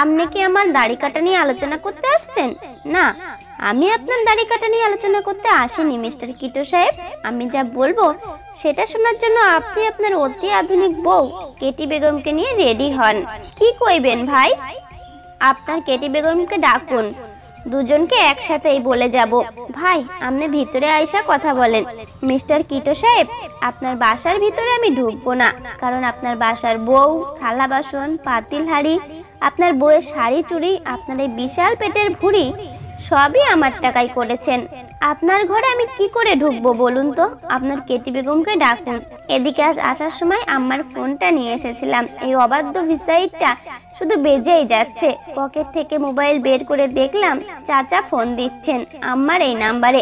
আপনি কি আমার দাড়ি কাটা নিয়ে আলোচনা করতে আসছেন? না, আমি আপনার দাড়ি কাটা নিয়ে আলোচনা করতে আসিনি মিস্টার কিটো সাহেব। আমি যা বলবো সেটা শোনার জন্য আপনি আপনার অতি আধুনিক বউ কেটি বেগমকে নিয়ে রেডি হন। কি কইবেন ভাই? আপনার কেটি বেগমকে ডাকুন, দুজনকে একসাথেই বলে যাব। ভাই, আপনি ভিতরে আইসা কথা বলেন। মিস্টার কিটো সাহেব, আপনার বাসার ভিতরে আমি ঢুকবো না, কারণ আপনার বাসার বউ, থালা বাসন, পাতিল হাড়ি, আপনার বউয়ের শাড়ি চুড়ি, আপনার এই বিশাল পেটের ভুঁড়ি সবই আমার টাকায় করেছেন। আপনার ঘরে আমি কি করে ঢুকবো বলুন তো? আপনার কেটি বেগমকে ডাকুন। এদিকে আজ আসার সময় আমার ফোনটা নিয়ে এসেছিলাম, এই অবাধ্য ভিসাইটটা শুধু বেজেই যাচ্ছে। পকেট থেকে মোবাইল বের করে দেখলাম চাচা ফোন দিচ্ছেন আমার এই নাম্বারে।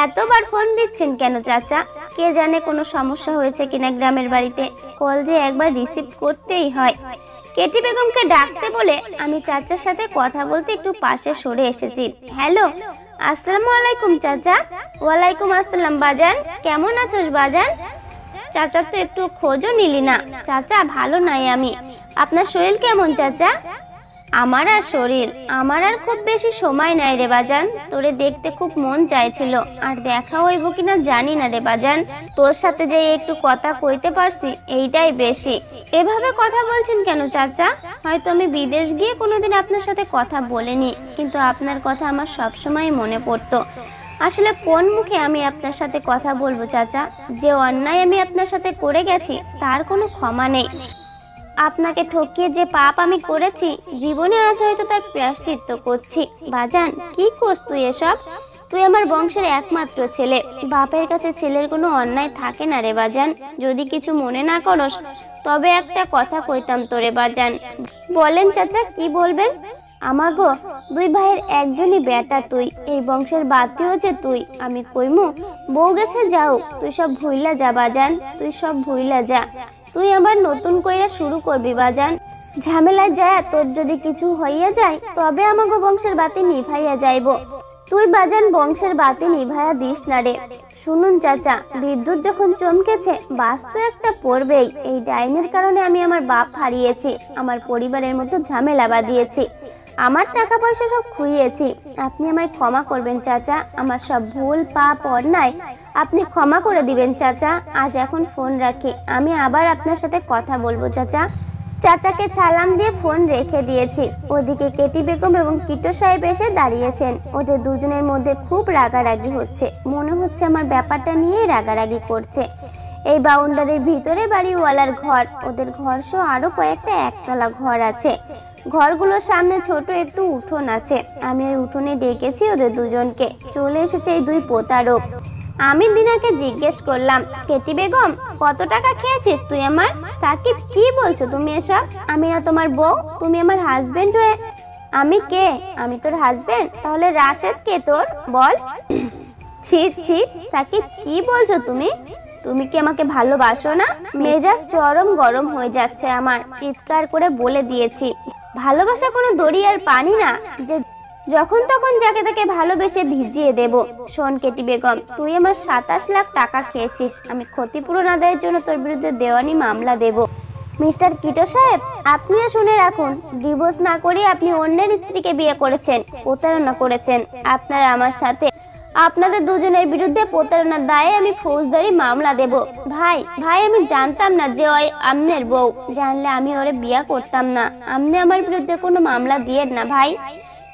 এতবার ফোন দিচ্ছেন কেন চাচা? কে জানে কোনো সমস্যা হয়েছে কিনা গ্রামের বাড়িতে। কল যে একবার রিসিভ করতেই হয়। কেটি বেগমকে ডাকতে বলে আমি চাচার সাথে কথা বলতে একটু পাশে সরে এসেছি। হ্যালো, আসসালামু আলাইকুম চাচা। ওয়ালাইকুম আসসালাম বাজান, কেমন আছোস বাজান? চাচা তো একটু খোঁজও নিলি না। চাচা ভালো নাই আমি। আপনার শরীর কেমন চাচা? আমার আর খুব বেশি সময় নাই রে বাজান। তোরে দেখতে খুব মন চাইছিল, আর দেখা হইব কিনা জানি না রে বাজান। তোর সাথে যে একটু কথা কইতে পারছি এইটাই বেশি। এভাবে কথা বলছেন কেন চাচা? হয়তো আমি বিদেশ গিয়ে কোনোদিন আপনার সাথে কথা বলিনি, কিন্তু আপনার কথা আমার সবসময় মনে পড়তো। আসলে কোন মুখে আমি আপনার সাথে কথা বলবো চাচা? যে অন্যায় আমি আপনার সাথে করে গেছি তার কোনো ক্ষমা নেই। আপনাকে ঠকিয়ে যে পাপ আমি করেছি, জীবনে আজ হয়তো তার প্রায়শ্চিত্ত করছি। বাজান, কি করছ তুই এসব? তুই আমার বংশের একমাত্র ছেলে, বাপের কাছে ছেলের কোনো অন্যায় থাকে না রে বাজান। যদি কিছু মনে না করস তবে একটা কথা কইতাম তোরে বাজান। বলেন চাচা, কি বলবেন? আমাগো দুই ভাইয়ের একজনই বেটা তুই, এই বংশের বাতিও যে তুই। আমি কইমু বউ গেছে যাও, তুই সব ভুইলা যা বাজান, তুই সব ভুইলা যা। তুই আবার নতুন কইরা শুরু করবি বাজান। ঝামেলায় যায় তোর যদি কিছু হইয়া যায় তবে আমাগো বংশের বাতি নিভাইয়া যাইব। তুই বাজান বংশের বাতি নিভাইয়া দিস না রে। শুনুন চাচা, বিদ্যুৎ যখন চমকেছে বাস তো একটা পড়বেই। এই ডাইনের কারণে আমি আমার বাপ হারিয়েছি, আমার পরিবারের মধ্যে ঝামেলা বাঁধিয়েছি, আমার টাকা পয়সা সব খুইয়েছি। আপনি আমায় ক্ষমা করবেন চাচা, আমার সব ভুল পাপ অন্যায় আপনি ক্ষমা করে দিবেন চাচা। আজ এখন ফোন রাখি, আমি আবার আপনার সাথে কথা বলবো চাচা। চাচাকে সালাম দিয়ে ফোন রেখে দিয়েছি। ওদিকে কেটি বেগম এবং কিটো সাহেব এসে দাঁড়িয়েছেন। ওদের দুজনের মধ্যে খুব রাগারাগি হচ্ছে, মনে হচ্ছে আমার ব্যাপারটা নিয়েই রাগারাগি করছে। এই বাউন্ডারির ভিতরে বাড়িওয়ালার ঘর, ওদের ঘর সহ আরো কয়েকটা একতলা ঘর আছে। ঘরগুলোর সামনে ছোট একটু উঠোন আছে। আমি ওই উঠোনে ডেকেছি ওদের দুজনকে। চলে এসেছে এই দুই প্রতারক। আমি দিনাকে জিজ্ঞেস করলাম, কেটি বেগম কত টাকা খেয়েছিস তুই আমার? সাকিব, কি বলছো তুমি এসব? আমি না তোমার বউ, তুমি আমার হাজবেন্ড হয়ে। আমি কে? আমি তোর হাজবেন্ড? তাহলে রাশেদ কে তোর? বল। ছি ছি সাকিব, কি বলছো তুমি? তুমি কি আমাকে ভালোবাসো না? মেজাজ চরম গরম হয়ে যাচ্ছে আমার। চিৎকার করে বলে দিয়েছি, ভালোবাসা কোনো দরিয়ার পানি না যে যখন তখন যাকে তাকে ভালোবেসে ভিজিয়ে দেব। শোন কেটি বেগম, তুই আমার 27 লাখ টাকা খেয়েছিস। আমি ক্ষতিপূরণ আদায়ের জন্য তোর বিরুদ্ধে দেওয়ানি মামলা দেব। মিস্টার কিটো সাহেব, আপনিও শুনে রাখুন, ডিভোর্স না করে আপনি অন্যের স্ত্রীকে বিয়ে করেছেন, প্রতারণা করেছেন। আপনারা আমার সাথে, আপনাদের দুজনের বিরুদ্ধে প্রতারণার দায়ে আমি ফৌজদারি মামলা দেব। ভাই আমি জানতাম না যে ওই আমনের বউ। জানলে আমি ওরে বিয়ে করতাম না। আপনি আমার বিরুদ্ধে কোনো মামলা দিয়েন না ভাই।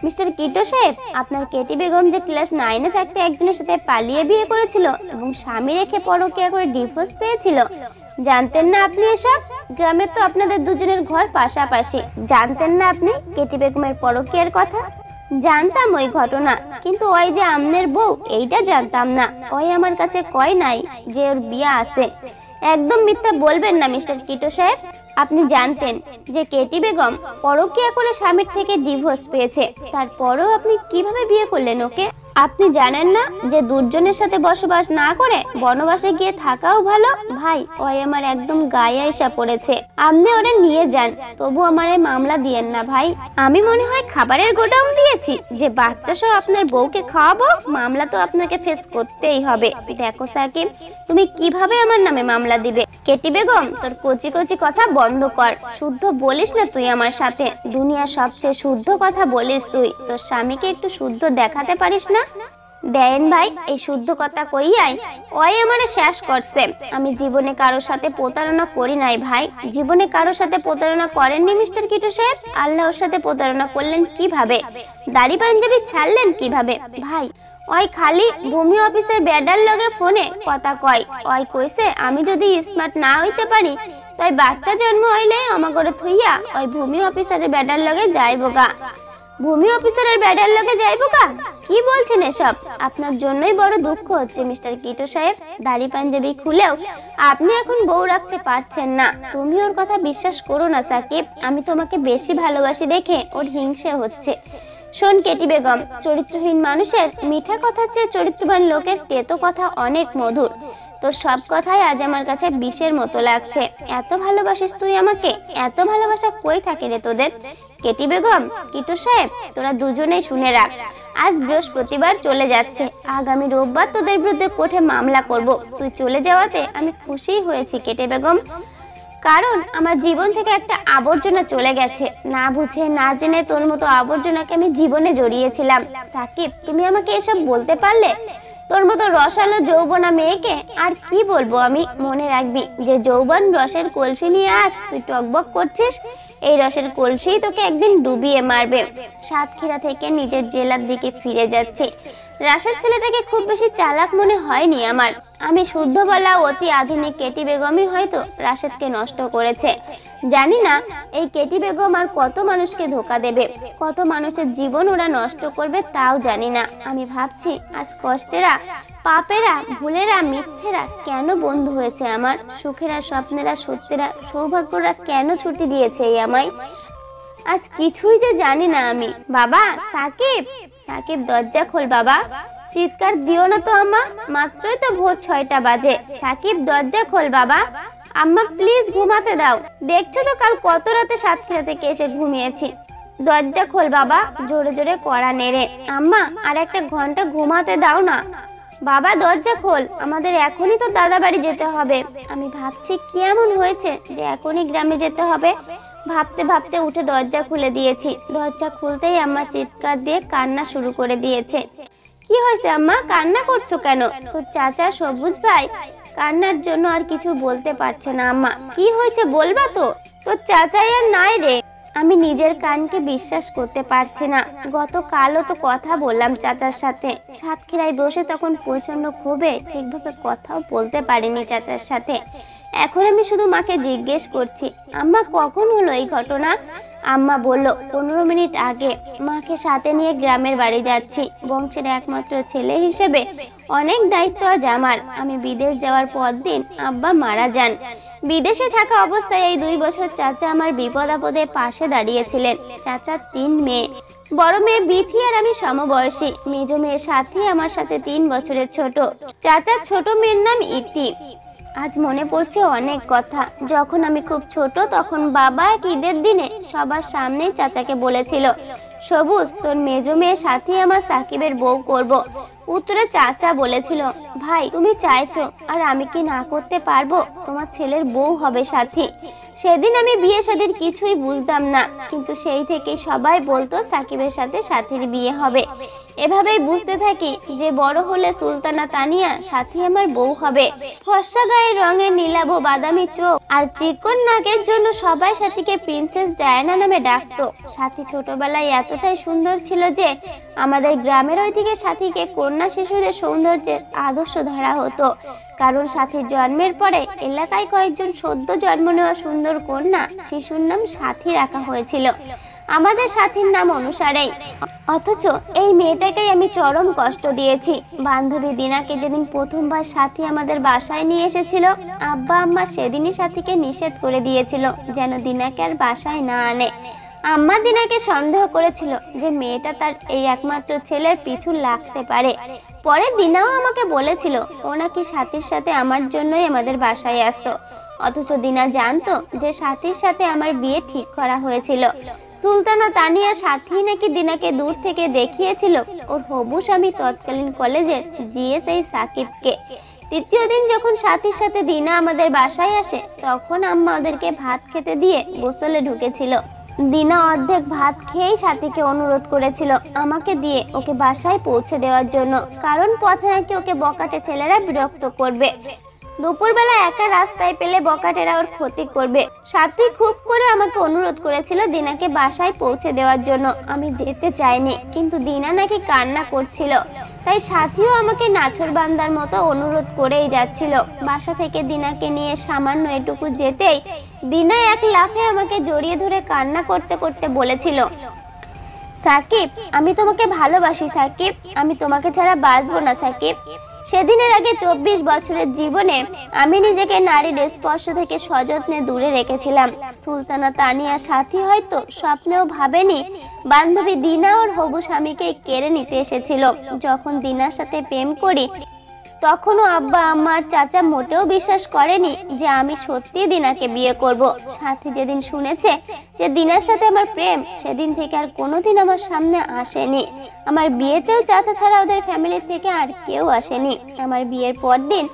মিস্টার কিটো সাহেব, আপনার কেটি বেগম যে ক্লাস 9-এ থাকতে একজনের সাথে পালিয়ে বিয়ে করেছিল এবং স্বামী রেখে পরকীয়া করে ডিভোর্স পেয়েছিল, জানতেন না আপনি এসব? গ্রামে তো আপনাদের দুজনের ঘর পাশাপাশি। জানতেন না আপনি কেটি বেগমের পরকীয়ার কথা? জানতাম ওই ঘটনা, কিন্তু ওই যে আমনের বউ এইটা জানতাম না। ওই আমার কাছে কয় নাই যে ওর বিয়ে আছে। একদম মিথ্যা বলবেন না মিস্টার কিটো সাহেব। আপনি জানতেন যে কেটি বেগম পরকীয়া করে স্বামীর থেকে ডিভোর্স পেয়েছে, তারপরেও আপনি কিভাবে বিয়ে করলেন ওকে? আপনি জানেন না যে দুর্জনের সাথে বসবাস না করে বনবাসে গিয়ে থাকাও ভালো? ভাই, ওই আমার একদম গায়ে আইসা পড়েছে। আপনি ওরে নিয়ে যান, তবু আমারে মামলা দিয়েন না ভাই। আমি মনে হয় খাবারের গোডাউন দিয়েছি যে বাচ্চা সহ আপনার বউকে খাওয়াবো? মামলা তো আপনাকে ফেস করতেই হবে। দেখো সাকিব, তুমি কিভাবে আমার নামে মামলা দিবে? কেটি বেগম, তোর কচি কচি কথা বন্ধ কর। শুদ্ধ বলিস না তুই আমার সাথে। দুনিয়ার সবচেয়ে শুদ্ধ কথা বলিস তুই। তোর স্বামীকে একটু শুদ্ধ দেখাতে পারিস না? দেন ভাই, এই শুদ্ধ কথা কইয়াই ওই আমারে শেষ করছে। আমি জীবনে কারোর সাথে প্রতারণা করি নাই ভাই। জীবনে কারোর সাথে প্রতারণা করেননি মিস্টার কিটু সাহেব। আল্লাহর সাথে প্রতারণা করলেন কিভাবে? দাড়ি পাঞ্জাবি ছাড়লেন কিভাবে? ভাই, ওই খালি ভূমি অফিসের ব্যাডার লগে ফোনে কথা কয়। ওই কইছে আমি যদি স্মার্ট না হইতে পারি তাই বাচ্চা জন্ম হইলে আমাগরে থইয়া ওই ভূমি অফিসারের ব্যাডার লগে যাইবো গা। ভূমি অফিসারের ব্যাডার লগে যাইবো গা? কি বলছেন এসব? আপনার জন্যই বড় দুঃখ হচ্ছে মিস্টার কিটু সাহেব। দাড়ি পাঞ্জাবি খুলেও আপনি এখন বউ রাখতে পারছেন না। তুমি ওর কথা বিশ্বাস করো না সাকিব। আমি তোমাকে বেশি ভালোবাসি দেখে ওর হিংসে হচ্ছে। শোন কেটি বেগম, চরিত্রহীন মানুষের মিঠা কথার চেয়ে চরিত্রবান লোকের তেতো কথা অনেক মধুর। তোর সব কথাই আজ আমার কাছে বিষের মতো লাগছে। এত ভালোবাসিস তুই আমাকে? এত ভালোবাসা কই থাকে রে তোদের? কেটি বেগম, কিটু সাহেব, তোরা দুজনেই শুনে রাখ। আজ বৃহস্পতিবার চলে যাচ্ছে। আগামী রোববার তোদের বিরুদ্ধে কোর্টে মামলা করব। তুই চলে যাওয়াতে আমি খুশি হয়েছি কেটি বেগম, কারণ আমার জীবন থেকে একটা আবর্জনা চলে গেছে। না বুঝে না জেনে তোর মতো আবর্জনাকে আমি জীবনে জড়িয়েছিলাম। সাকিব, তুমি আমাকে এসব বলতে পারলে? তোর মতো রসালো যৌবনা মেয়েকে আর কি বলবো আমি? মনে রাখবি যে যৌবন রসের কলসি নিয়ে আস তুই টকবক করছিস, এই রসের কলসি তোকে একদিন ডুবিয়ে মারবে। সাতক্ষীরা থেকে নিজের জেলার দিকে ফিরে যাচ্ছে। রাশেদ ছেলেটাকে খুব বেশি চালাক মনে হয়নি আমার। আমি শুদ্ধ বলা অতি আধুনিক কেটি বেগমই হয়তো রাশেদকে নষ্ট করেছে। জানি না এই কেটি বেগম আর কত মানুষকে ধোকা দেবে, কত মানুষের জীবন ওরা নষ্ট করবে তাও জানি না। আমি ভাবছি আজ কষ্টেরা, পাপেরা, ভুলেরা, মিথ্যেরা কেন বন্ধু হয়েছে আমার? সুখেরা, স্বপ্নেরা, সত্যেরা, সৌভাগ্যরা কেন ছুটি দিয়েছে এই আমায়? আজ কিছুই যে জানি না আমি। বাবা, সাকিব, সাকিব দরজা খোল বাবা। চিৎকার দিও না তো আম্মা, মাত্রই তো ভোর 6টা বাজে। সাকিব দরজা খোল বাবা। আম্মা প্লিজ ঘুমাতে দাও। দেখছো তো কাল কত রাতে সাতক্ষীরা থেকে এসে ঘুমিয়েছি। দরজা খোল বাবা। জোরে জোরে কড়া নেড়ে। আম্মা আর একটা ঘন্টা ঘুমাতে দাও না। বাবা দরজা খোল, আমাদের এখনই তো দাদা বাড়ি যেতে হবে। আমি ভাবছি কি এমন হয়েছে যে এখনই গ্রামে যেতে হবে। ভাবতে ভাবতে উঠে দরজা খুলে দিয়েছি। দরজা খুলতেই আম্মা চিৎকার দিয়ে কান্না শুরু করে দিয়েছে। কি হয়েছে আম্মা, কান্না করছো কেন? তোর চাচা সবুজ ভাই কান্নার জন্য আর কিছু বলতে পারছে না। আম্মা কি হয়েছে বলবা তো? তোর চাচাই আর নাই রে। আমি নিজের কানকে বিশ্বাস করতে পারছি না। গতকালও তো কথা বললাম চাচার সাথে। সাতক্ষীরায় বসে তখন প্রচন্ড ক্ষোভে ঠিকভাবে কথাও বলতে পারিনি চাচার সাথে। এখন আমি শুধু মাকে জিজ্ঞেস করছি, আম্মা কখন হলো এই ঘটনা? আম্মা বলল 15 মিনিট আগে। মাকে সাথে নিয়ে গ্রামের বাড়ি যাচ্ছি। বংশের একমাত্র ছেলে হিসেবে অনেক দায়িত্ব আজ আমার। আমি বিদেশ যাওয়ার পর দিন আব্বা মারা যান। বিদেশে থাকা অবস্থায় এই 2 বছর চাচা আমার বিপদ আপদে পাশে দাঁড়িয়েছিলেন। চাচার 3 মেয়ে, বড় মেয়ে বিথি আর আমি সমবয়সী। মেজো মেয়ে সাথী আমার সাথে 3 বছরের ছোট। চাচার ছোট মেয়ের নাম ইতি। আজ মনে পড়ছে অনেক কথা। যখন আমি খুব ছোট তখন বাবা এক ঈদের দিনে সবার সামনে চাচাকে বলেছিল, সবুজ তোর মেজো মেয়ে সাথী আমার সাকিবের বউ করব। উত্তরে চাচা বলেছিল, ভাই তুমি চাইছো আর আমি কি না করতে পারবো? তোমার ছেলের বউ হবে সাথী। সেদিন আমি বিয়ে শাদীর কিছুই বুঝতাম না, কিন্তু সেই থেকে সবাই বলতো সাকিবের সাথে সাথীর বিয়ে হবে। এভাবেই বুঝতে থাকি যে বড় হলে সুলতানা তানিয়া সাথী আমার বউ হবে। ফর্সা গায়ের রঙের নীলাভ বাদামি চোখ আর চিকন নাকের জন্য সবাই সাথীকে প্রিন্সেস ডায়ানা নামে ডাকতো। সাথী ছোটবেলায় এতটাই সুন্দর ছিল যে আমাদের গ্রামের ওইদিকে সাথীকে কন্যা শিশুদের সৌন্দর্যের আদর্শ ধরা হতো। কারণ সাথীর জন্মের পরে এলাকায় কয়েকজন সদ্য জন্ম নেওয়া সুন্দর কন্যা শিশুর নাম সাথী রাখা হয়েছিল আমাদের সাথীর নাম অনুসারেই। অথচ এই মেয়েটাকেই আমি চরম কষ্ট দিয়েছি। বান্ধবী দিনাকে যেদিন প্রথমবার সাথী আমাদের বাসায় নিয়ে এসেছিল, আব্বা আম্মা সেদিনই সাথীকে নিষেধ করে দিয়েছিল যেন দিনাকে আর বাসায় না আনে। আম্মা দিনাকে সন্দেহ করেছিল যে মেয়েটা তার এই একমাত্র ছেলের পিছু লাগতে পারে। পরে দিনাও আমাকে বলেছিল ও নাকি সাথীর সাথে আমার জন্যই আমাদের বাসায় আসতো, অথচ দিনা জানতো যে সাথীর সাথে আমার বিয়ে ঠিক করা হয়েছিল। সুলতানা তানিয়া সাথী নাকি দিনাকে দূর থেকে দেখিয়েছিল ওর হবু স্বামী তৎকালীন কলেজের জিএসআই সাকিবকে। তৃতীয় দিন যখন সাথীর সাথে দিনা আমাদের বাসায় আসে তখন আম্মা ওদেরকে ভাত খেতে দিয়ে গোসলে ঢুকেছিল। দিনা অর্ধেক ভাত খেয়েই সাথীকে অনুরোধ করেছিল আমাকে দিয়ে ওকে বাসায় পৌঁছে দেওয়ার জন্য, কারণ পথে নাকি ওকে বকাটে ছেলেরা বিরক্ত করবে। দুপুরবেলা একা রাস্তায় পেলে বকাটেরা ওর ক্ষতি করবে। সাথী খুব করে আমাকে অনুরোধ করেছিল দিনাকে বাসায় পৌঁছে দেওয়ার জন্য। আমি যেতে চাইনি, কিন্তু দিনা নাকি কান্না করছিল, তাই সাথীও আমাকে নাছোড়বান্দার মতো অনুরোধ করেই যাচ্ছিল। বাসা থেকে দিনাকে নিয়ে সামান্য এটুকু যেতেই দিনা এক লাফে আমাকে জড়িয়ে ধরে কান্না করতে করতে বলেছিল, সাকিব আমি তোমাকে ভালোবাসি সাকিব, আমি তোমাকে ছাড়া বাঁচবো না সাকিব। সেদিনের আগে 24 বছরের জীবনে আমি নিজেকে নারীর স্পর্শ থেকে সযত্নে দূরে রেখেছিলাম। সুলতানা তানিয়া সাথী হয়তো স্বপ্নেও ভাবেনি বান্ধবী দিনা ওর হবু স্বামীকে কেড়ে নিতে এসেছিল। যখন দিনার সাথে প্রেম করি তখনও আব্বা আম্মা আর চাচা মোটেও বিশ্বাস করেনি যে আমি সত্যি দিনাকে বিয়ে করব। সাথী যেদিন শুনেছে যে দিনার সাথে আমার প্রেম, সেদিন থেকে আর কোনোদিন আমার সামনে আসেনি। আমার বিয়েতেও চাচা ছাড়া ওদের ফ্যামিলি থেকে আর কেউ আসেনি। আমার বিয়ের পর দিন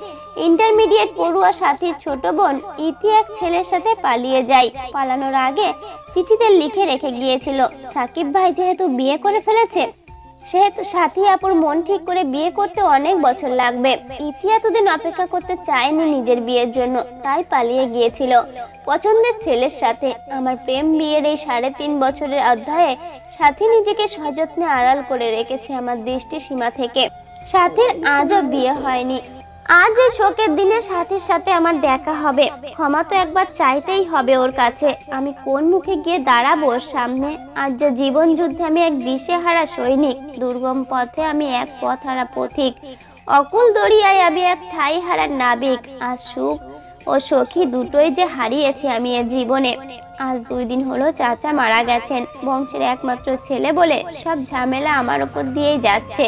ইন্টারমিডিয়েট পড়ুয়া সাথীর ছোট বোন ইতি এক ছেলের সাথে পালিয়ে যায়। পালানোর আগে চিঠিতে লিখে রেখে গিয়েছিল সাকিব ভাই যেহেতু বিয়ে করে ফেলেছে সেহেতু সাথী আপুর মন ঠিক করে বিয়ে করতে অনেক বছর লাগবে। ইতি এতদিন অপেক্ষা করতে চায়নি নিজের বিয়ের জন্য, তাই পালিয়ে গিয়েছিল পছন্দের ছেলের সাথে। আমার প্রেম বিয়ের এই 3.5 বছরের অধ্যায়ে সাথী নিজেকে সযত্নে আড়াল করে রেখেছে আমার দৃষ্টি সীমা থেকে। সাথীর আজও বিয়ে হয়নি। আজ এই শোকের দিনে সাথীর সাথে আমার দেখা হবে, ক্ষমা তো একবার চাইতেই হবে ওর কাছে। আমি কোন মুখে গিয়ে দাঁড়াবো ওর সামনে? আজ যে জীবন যুদ্ধে আমি এক দিশেহারা সৈনিক, দুর্গম পথে আমি এক পথহারা পথিক, অকুল দরিয়ায় আমি এক ঠাই হারা নাবিক। আজ সুখ ও সখী দুটোই যে হারিয়েছি আমি এ জীবনে। আজ 2 দিন হলো চাচা মারা গেছেন। বংশের একমাত্র ছেলে বলে সব ঝামেলা আমার ওপর দিয়েই যাচ্ছে।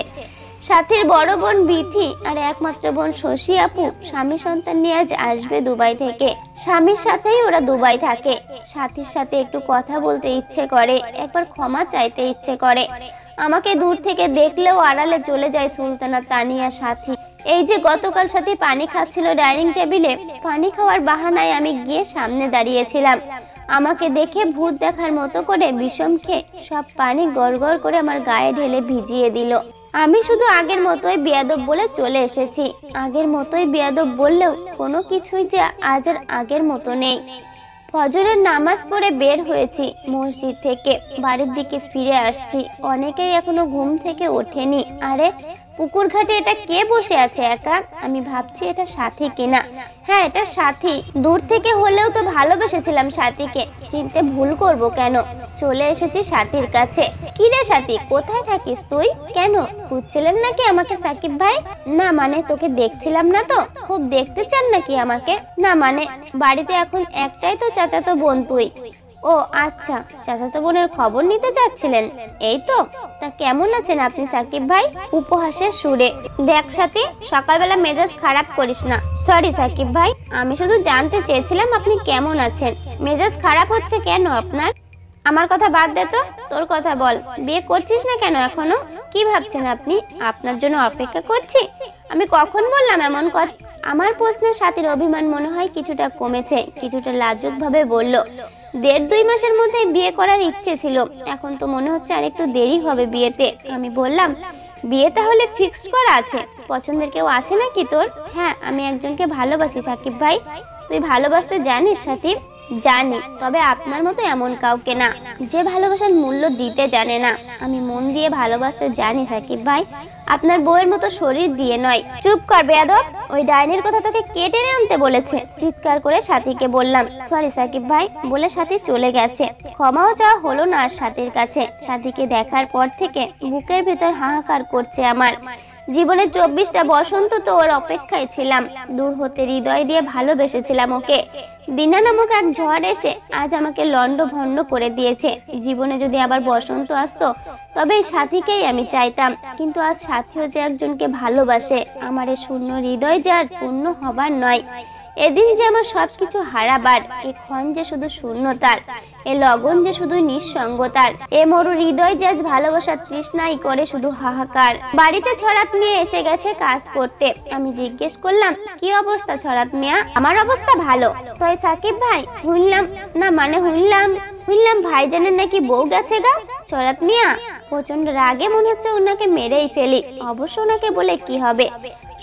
সাথীর বড় বোন বিথি আর একমাত্র বোন শশী আপু স্বামী সন্তান নিয়ে আজ আসবে দুবাই থেকে। স্বামীর সাথেই ওরা দুবাই থাকে। সাথীর সাথে একটু কথা বলতে ইচ্ছে করে, একবার ক্ষমা চাইতে ইচ্ছে করে। আমাকে দূর থেকে দেখলেও আড়ালে চলে যায় সুলতানা তানিয়া সাথী। এই যে গতকাল সাথী পানি খাচ্ছিল ডাইনিং টেবিলে, পানি খাওয়ার বাহানায় আমি গিয়ে সামনে দাঁড়িয়েছিলাম। আমাকে দেখে ভূত দেখার মতো করে বিষম খেয়ে সব পানি গড়গড় করে আমার গায়ে ঢেলে ভিজিয়ে দিল। আমি শুধু আগের মতোই বেয়াদব বলে চলে এসেছি। আগের মতোই বেয়াদব বললেও কোনো কিছুই যে আজ আর আগের মতো নেই। ফজরের নামাজ পড়ে বের হয়েছি মসজিদ থেকে, বাড়ির দিকে ফিরে আসছি। অনেকেই এখনো ঘুম থেকে ওঠেনি। আরে পুকুর ঘাটে এটা কে বসে আছে একা? আমি ভাবছি এটা সাথী কিনা। হ্যাঁ এটা সাথী। দূর থেকে হলেও তো ভালোবেসেছিলাম সাথীকে, চিনতে ভুল করব কেন? চলে এসেছি সাথীর কাছে। কি রে সাথী, কোথায় থাকিস তুই? কেন খুঁজছিলেন নাকি আমাকে সাকিব ভাই? না মানে তোকে দেখছিলাম না তো। খুব দেখতে চান নাকি আমাকে? না মানে বাড়িতে এখন একটাই তো চাচাতো বোন তুই। ও আচ্ছা, চাচাতো বোনের খবর নিতে চাচ্ছিলেন। এই তো। তা কেমন আছেন আপনি সাকিব ভাই? উপহাসের সুরে। দেখ সাথী, সকালবেলা মেজাজ খারাপ করিস না। সরি সাকিব ভাই, আমি শুধু জানতে চেয়েছিলাম আপনি কেমন আছেন। মেজাজ খারাপ হচ্ছে কেন আপনার? আমার কথা বাদ দে তো, তোর কথা বল। বিয়ে করছিস না কেন এখনো? কি ভাবছেন আপনি? আপনার জন্য অপেক্ষা করছি? আমি কখন বললাম এমন কথা? আমার প্রশ্নের সাথীর অভিমান মনে হয় কিছুটা কমেছে। কিছুটা লাজুক ভাবে বলল, 1.5-2 মাসের মধ্যে বিয়ে করার ইচ্ছে ছিল। এখন তো মনে হচ্ছে আর একটু দেরি হবে বিয়েতে। আমি বললাম, বিয়ে তাহলে ফিক্সড করা আছে? পছন্দের কেউ আছে নাকি তোর? হ্যাঁ আমি একজনকে ভালোবাসি সাকিব ভাই। তুই ভালোবাসতে জানিস সাথী? জানি, তবে আপনার মতো এমন কাউকে না যে ভালোবাসার মূল্য দিতে জানে না। আমি মন দিয়ে ভালোবাসতে জানি সাকিব ভাই, আপনার বউয়ের মতো শরীর দিয়ে নয়। চুপ কর বেয়াদব, ওই ডাইনির কথা তোকে কে টেনে আনতে বলেছে? চিৎকার করে সাথীকে বললাম। সরি সাকিব ভাই বলে সাথী চলে গেছে। ক্ষমাও চাওয়া হলো না আর সাথীর কাছে। সাথীকে দেখার পর থেকে বুকের ভিতর হাহাকার করছে আমার। জীবনের 24টা বসন্ত তো ওর অপেক্ষায় ছিলাম, দূর হতে হৃদয় দিয়ে ভালোবেসেছিলাম ওকে। দিনা নামক এক ঝড় এসে আজ আমাকে লন্ডভন্ড করে দিয়েছে। জীবনে যদি আবার বসন্ত আসতো তবে এই সাথীকেই আমি চাইতাম, কিন্তু আজ সাথীও যে একজনকে ভালোবাসে, আমার এই শূন্য হৃদয় যে আর পূর্ণ হবার নয়। এদিন যে আমার সবকিছু হারাবার, এ ক্ষণ যে শুধু শূন্যতার, এ লগন যে শুধু নিঃসঙ্গতার, এ মরু হৃদয় যে আজ ভালোবাসার তৃষ্ণাই করে শুধু হাহাকার। বাড়িতে ছড়াত নিয়ে এসে গেছে কাজ করতে। আমি জিজ্ঞেস করলাম, কি অবস্থা ছড়াত মিয়া? আমার অবস্থা ভালো। তাই সাকিব ভাই, শুনলাম ভাইজানের নাকি বউ গেছে গা। ছড়াত মিয়া প্রচন্ড রাগে মনে হচ্ছে ওনাকে মেরেই ফেলি। অবশ্য ওনাকে বলে কি হবে,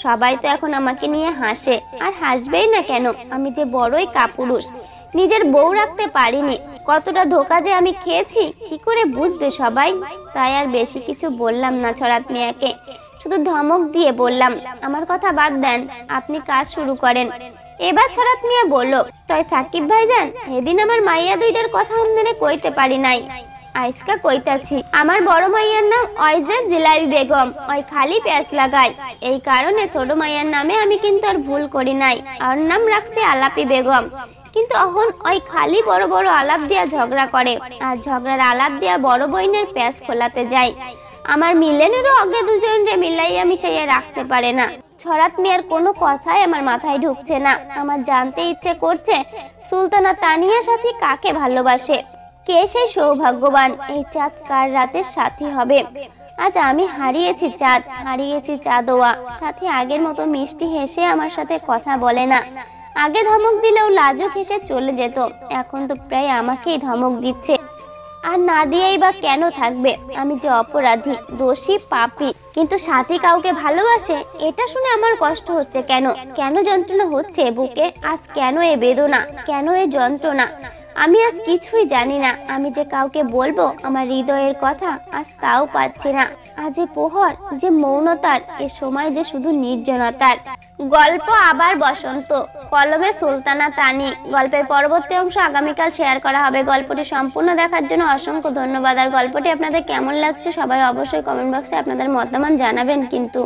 সবাই তো এখন আমাকে নিয়ে হাসে, আর হাসবেই না কেন, আমি যে বড়ই কাপুরুষ, নিজের বউ রাখতে পারিনি। কতটা ধোকা যে আমি খেয়েছি কি করে বুঝবে সবাই। তাই আর বেশি কিছু বললাম না ছড়াত মিয়াকে, শুধু ধমক দিয়ে বললাম, আমার কথা বাদ দেন, আপনি কাজ শুরু করেন। এবার ছড়াত মিয়া বলল, তাই সাকিব ভাইজান, এদিন আমার মাইয়া দুইটার কথা আমদানে কইতে পারি নাই, আইসকা কইতাছি। আমার বড় মাইয়ার নাম অয়জে জিলাবি বেগম, ওই খালি প্যাঁচ লাগায়, এই কারণে ছোট মাইয়ার নামে আমি কিন্তু আর ভুল করি নাই, আর নাম রাখছি আলাপি বেগম। কিন্তু এখন ওই খালি বড় বড় আলাপ দিয়া ঝগড়া করে, আর ঝগড়ার আলাপ দিয়া বড় বইনের প্যাঁচ খোলাতে যায়। আমার মিলেনেরও আগে দুজনরে মিলাইয়া মিশাইয়া রাখতে পারে না। ছড়াত মিয়ার কোনো কথাই আমার মাথায় ঢুকছে না। আমার জানতে ইচ্ছে করছে সুলতানা তানিয়ার সাথে কাকে ভালোবাসে, কে সেই সৌভাগ্যবান, এই চাঁদ কার রাতের সাথী হবে। আজ আমি হারিয়েছি চাঁদ, হারিয়েছি চাঁদোয়া। সাথী আগের মতো মিষ্টি হেসে আমার সাথে কথা বলে না। আগে ধমক দিলেও লাজুক হেসে চলে যেত, এখন তো প্রায় আমাকেই ধমক দিচ্ছে। আর না দিয়েই বা কেন থাকবে, আমি যে অপরাধী, দোষী, পাপী। কিন্তু সাথী কাউকে ভালোবাসে, এটা শুনে আমার কষ্ট হচ্ছে কেন? কেন যন্ত্রণা হচ্ছে বুকে? আজ কেন এ বেদনা, কেন এ যন্ত্রণা? আমি আজ কিছুই জানি না। আমি যে কাউকে বলবো আমার হৃদয়ের কথা, আজ তাও পাচ্ছি না। আজ এ প্রহর যে মৌনতার, এ সময় যে শুধু নির্জনতার। গল্প আবার বসন্ত, কলমে সুলতানা তানি। গল্পের পরবর্তী অংশ আগামীকাল শেয়ার করা হবে। গল্পটি সম্পূর্ণ দেখার জন্য অসংখ্য ধন্যবাদ। আর গল্পটি আপনাদের কেমন লাগছে সবাই অবশ্যই কমেন্ট বক্সে আপনাদের মতামত জানাবেন কিন্তু।